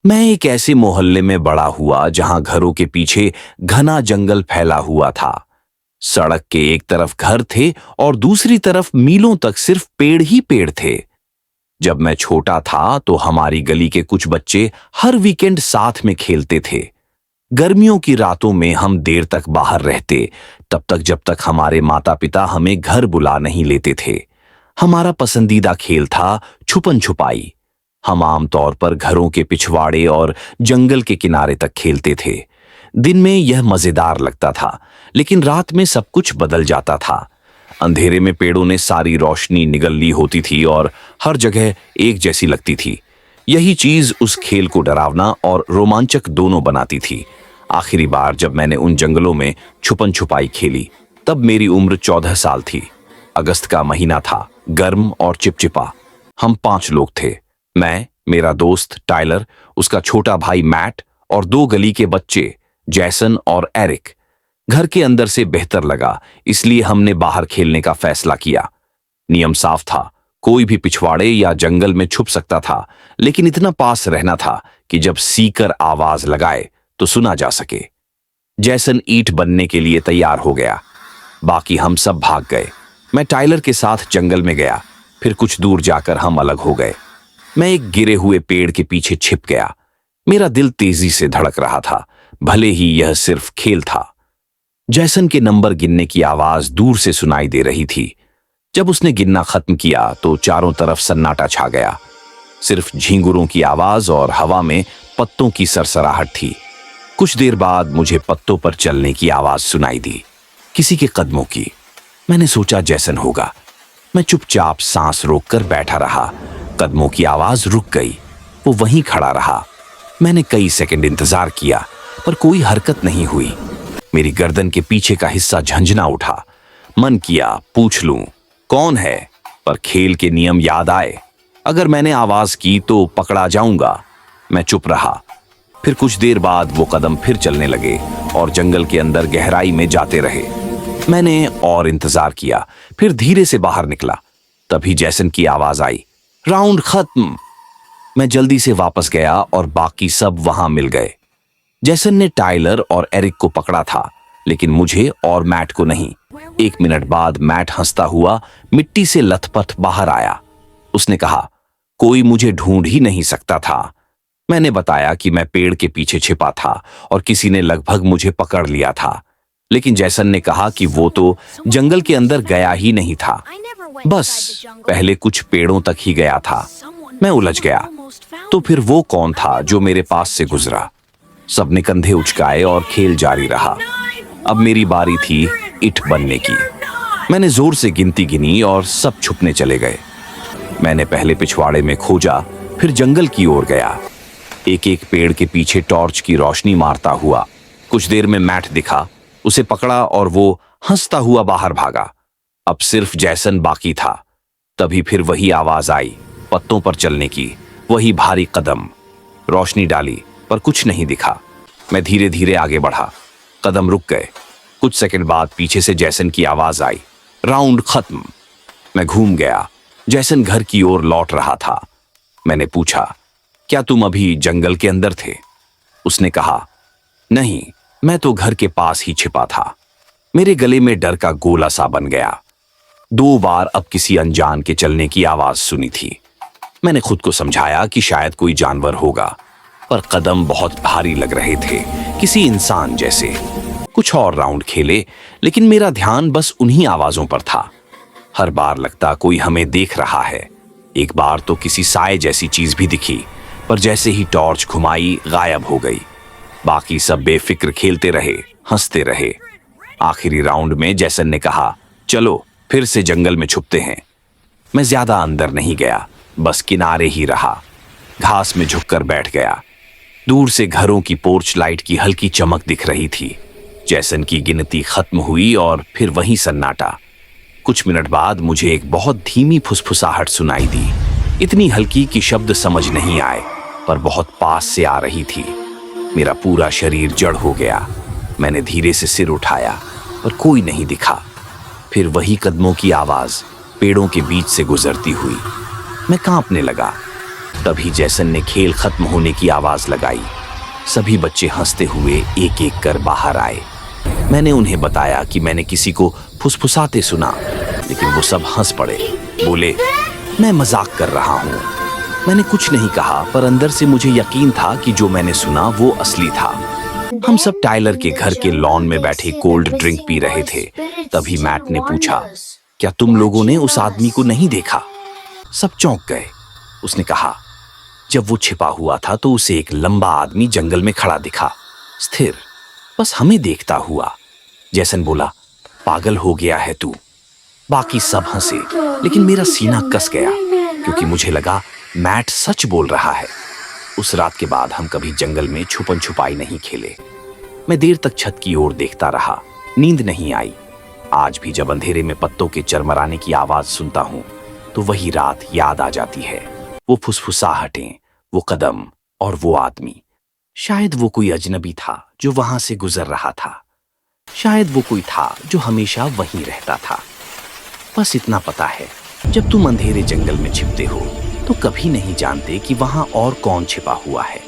मैं एक ऐसे मोहल्ले में बड़ा हुआ जहां घरों के पीछे घना जंगल फैला हुआ था। सड़क के एक तरफ घर थे और दूसरी तरफ मीलों तक सिर्फ पेड़ ही पेड़ थे। जब मैं छोटा था तो हमारी गली के कुछ बच्चे हर वीकेंड साथ में खेलते थे। गर्मियों की रातों में हम देर तक बाहर रहते, तब तक जब तक हमारे माता पिता हमें घर बुला नहीं लेते थे। हमारा पसंदीदा खेल था छुपन छुपाई। हम आमतौर पर घरों के पिछवाड़े और जंगल के किनारे तक खेलते थे। दिन में यह मजेदार लगता था, लेकिन रात में सब कुछ बदल जाता था। अंधेरे में पेड़ों ने सारी रोशनी निगल ली होती थी और हर जगह एक जैसी लगती थी। यही चीज उस खेल को डरावना और रोमांचक दोनों बनाती थी। आखिरी बार जब मैंने उन जंगलों में छुपन छुपाई खेली, तब मेरी उम्र 14 साल थी। अगस्त का महीना था, गर्म और चिपचिपा। हम 5 लोग थे, मैं, मेरा दोस्त टाइलर, उसका छोटा भाई मैट और 2 गली के बच्चे जैसन और एरिक। घर के अंदर से बेहतर लगा, इसलिए हमने बाहर खेलने का फैसला किया। नियम साफ था, कोई भी पिछवाड़े या जंगल में छुप सकता था, लेकिन इतना पास रहना था कि जब सीकर आवाज लगाए तो सुना जा सके। जैसन ईंट बनने के लिए तैयार हो गया, बाकी हम सब भाग गए। मैं टाइलर के साथ जंगल में गया, फिर कुछ दूर जाकर हम अलग हो गए। मैं एक गिरे हुए पेड़ के पीछे छिप गया। मेरा दिल तेजी से धड़क रहा था, भले ही यह सिर्फ खेल था। जैसन के नंबर गिनने की आवाज दूर से सुनाई दे रही थी। जब उसने गिनना खत्म किया तो चारों तरफ सन्नाटा छा गया। सिर्फ झींगुरों की आवाज और हवा में पत्तों की सरसराहट थी। कुछ देर बाद मुझे पत्तों पर चलने की आवाज सुनाई दी, किसी के कदमों की। मैंने सोचा जैसन होगा। मैं चुपचाप सांस रोककर बैठा रहा। कदमों की आवाज रुक गई, वो वहीं खड़ा रहा। मैंने कई सेकंड इंतजार किया, पर कोई हरकत नहीं हुई। मेरी गर्दन के पीछे का हिस्सा झंझना उठा। मन किया पूछ लूं कौन है, पर खेल के नियम याद आए। अगर मैंने आवाज की तो पकड़ा जाऊंगा। मैं चुप रहा। फिर कुछ देर बाद वो कदम फिर चलने लगे और जंगल के अंदर गहराई में जाते रहे। मैंने और इंतजार किया, फिर धीरे से बाहर निकला। तभी जैसन की आवाज आई, राउंड खत्म। मैं जल्दी से वापस गया और बाकी सब वहां मिल गए। जैसन ने टाइलर और एरिक को पकड़ा था, लेकिन मुझे और मैट को नहीं। 1 मिनट बाद मैट हंसता हुआ मिट्टी से लथपथ बाहर आया। उसने कहा, कोई मुझे ढूंढ ही नहीं सकता था। मैंने बताया कि मैं पेड़ के पीछे छिपा था और किसी ने लगभग मुझे पकड़ लिया था। लेकिन जैसन ने कहा कि वो तो जंगल के अंदर गया ही नहीं था, बस पहले कुछ पेड़ों तक ही गया था। मैं उलझ गया, तो फिर वो कौन था जो मेरे पास से गुजरा? सबने कंधे उचकाए और खेल जारी रहा। अब मेरी बारी थी ईंट बनने की। मैंने जोर से गिनती गिनी और सब छुपने चले गए। मैंने पहले पिछवाड़े में खोजा, फिर जंगल की ओर गया, एक एक पेड़ के पीछे टॉर्च की रोशनी मारता हुआ। कुछ देर में मैट दिखा, उसे पकड़ा और वो हंसता हुआ बाहर भागा। अब सिर्फ जैसन बाकी था। तभी फिर वही आवाज आई, पत्तों पर चलने की, वही भारी कदम। रोशनी डाली पर कुछ नहीं दिखा। मैं धीरे धीरे आगे बढ़ा। कदम रुक गए। कुछ सेकंड बाद पीछे से जैसन की आवाज आई, राउंड खत्म। मैं घूम गया। जैसन घर की ओर लौट रहा था। मैंने पूछा, क्या तुम अभी जंगल के अंदर थे? उसने कहा, नहीं, मैं तो घर के पास ही छिपा था। मेरे गले में डर का गोला सा बन गया। 2 बार अब किसी अनजान के चलने की आवाज सुनी थी। मैंने खुद को समझाया कि शायद कोई जानवर होगा, पर कदम बहुत भारी लग रहे थे, किसी इंसान जैसे। कुछ और राउंड खेले, लेकिन मेरा ध्यान बस उन्हीं आवाजों पर था। हर बार लगता कोई हमें देख रहा है। एक बार तो किसी साए जैसी चीज भी दिखी, पर जैसे ही टॉर्च घुमाई गायब हो गई। बाकी सब बेफिक्र खेलते रहे, हंसते रहे। आखिरी राउंड में जैसन ने कहा, चलो फिर से जंगल में छुपते हैं। मैं ज्यादा अंदर नहीं गया, बस किनारे ही रहा। घास में झुककर बैठ गया। दूर से घरों की पोर्च लाइट की हल्की चमक दिख रही थी। जैसन की गिनती खत्म हुई और फिर वही सन्नाटा। कुछ मिनट बाद मुझे एक बहुत धीमी फुसफुसाहट सुनाई दी, इतनी हल्की कि शब्द समझ नहीं आए, पर बहुत पास से आ रही थी। मेरा पूरा शरीर जड़ हो गया। मैंने धीरे से सिर उठाया, पर कोई नहीं दिखा। फिर वही कदमों की आवाज पेड़ों के बीच से गुजरती हुई। मैं कांपने लगा। तभी जैसन ने खेल खत्म होने की आवाज लगाई। सभी बच्चे हंसते हुए एक एक कर बाहर आए। मैंने उन्हें बताया कि मैंने किसी को फुसफुसाते सुना, लेकिन वो सब हंस पड़े। बोले, मैं मजाक कर रहा हूँ। मैंने कुछ नहीं कहा, पर अंदर से मुझे यकीन था कि जो मैंने सुना वो असली था। हम सब टायलर के घर के लॉन में बैठे कोल्ड ड्रिंक पी रहे थे। तभी मैट ने पूछा, क्या तुम लोगों ने उस आदमी को नहीं देखा? सब चौंक गए। उसने कहा, जब वो छिपा हुआ था तो उसे एक लंबा आदमी जंगल में खड़ा दिखा, स्थिर, बस हमें देखता हुआ। जैसन बोला, पागल हो गया है तू। बाकी सब हंसे, लेकिन मेरा सीना कस गया, क्योंकि मुझे लगा मैट सच बोल रहा है। उस रात के बाद हम कभी जंगल में छुपन छुपाई नहीं खेले। मैं देर तक छत की ओर देखता रहा, नींद नहीं आई। आज भी जब अंधेरे में पत्तों के चरमराने की आवाज सुनता हूं तो वही रात याद आ जाती है। वो फुसफुसाहटें, वो कदम और वो आदमी। शायद वो कोई अजनबी था जो वहां से गुजर रहा था। शायद वो कोई था जो हमेशा वहीं रहता था। बस इतना पता है, जब तुम अंधेरे जंगल में छिपते हो तो कभी नहीं जानते कि वहां और कौन छिपा हुआ है।